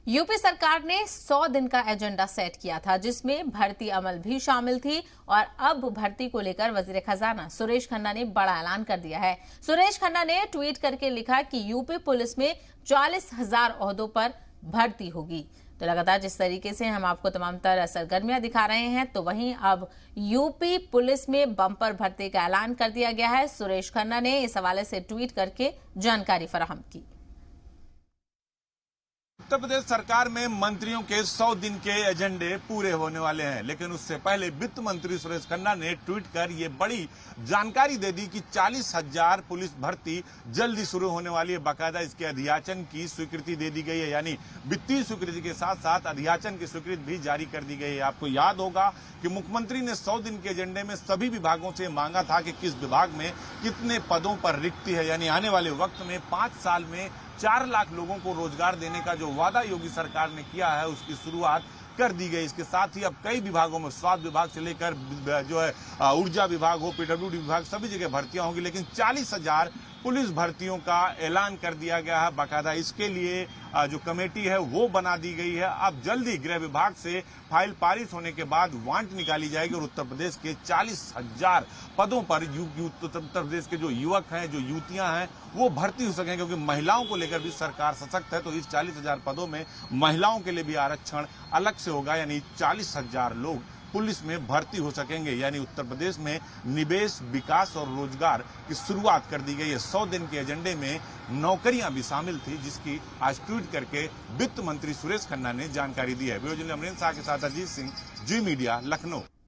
UP सरकार ने 100 दिन का एजेंडा सेट किया था, जिसमें भर्ती अमल भी शामिल थी। और अब भर्ती को लेकर वजीर खजाना सुरेश खन्ना ने बड़ा ऐलान कर दिया है। सुरेश खन्ना ने ट्वीट करके लिखा कि यूपी पुलिस में 40,000 ओहदों पर भर्ती होगी। तो लगातार जिस तरीके से हम आपको तमाम तरह सरगर्मियां दिखा रहे हैं, तो वहीं अब यूपी पुलिस में बम्पर भर्ती का ऐलान कर दिया गया है। सुरेश खन्ना ने इस हवाले से ट्वीट करके जानकारी फराहम की। उत्तर प्रदेश सरकार में मंत्रियों के 100 दिन के एजेंडे पूरे होने वाले हैं, लेकिन उससे पहले वित्त मंत्री सुरेश खन्ना ने ट्वीट कर ये बड़ी जानकारी दे दी कि 40,000 पुलिस भर्ती जल्दी शुरू होने वाली है। बाकायदा इसके अध्याचन की स्वीकृति दे दी गई है, यानी वित्तीय स्वीकृति के साथ साथ अध्याचन की स्वीकृति भी जारी कर दी गई है। आपको याद होगा कि मुख्यमंत्री ने 100 दिन के एजेंडे में सभी विभागों से मांगा था कि किस विभाग में कितने पदों पर रिक्ति है, यानी आने वाले वक्त में 5 साल में 4 लाख लोगों को रोजगार देने का जो वादा योगी सरकार ने किया है, उसकी शुरुआत कर दी गई। इसके साथ ही अब कई विभागों में स्वास्थ्य विभाग से लेकर जो है ऊर्जा विभाग हो, पीडब्ल्यूडी विभाग, सभी जगह भर्तियां होंगी, लेकिन 40,000 पुलिस भर्तियों का ऐलान कर दिया गया है। बाकायदा इसके लिए जो कमेटी है वो बना दी गई है। अब जल्दी गृह विभाग से फाइल पारित होने के बाद वांट निकाली जाएगी और उत्तर प्रदेश के 40,000 पदों पर उत्तर प्रदेश के जो युवक हैं, जो युवतियां हैं, वो भर्ती हो सकेंगे, क्योंकि महिलाओं को लेकर भी सरकार सशक्त है। तो इस 40,000 पदों में महिलाओं के लिए भी आरक्षण अलग से होगा, यानी 40,000 लोग पुलिस में भर्ती हो सकेंगे। यानी उत्तर प्रदेश में निवेश, विकास और रोजगार की शुरुआत कर दी गई है। 100 दिन के एजेंडे में नौकरियां भी शामिल थी, जिसकी आज ट्वीट करके वित्त मंत्री सुरेश खन्ना ने जानकारी दी है। वीडियो जर्नलिस्ट अमरीन शाह के साथ अजीत सिंह, जी मीडिया, लखनऊ।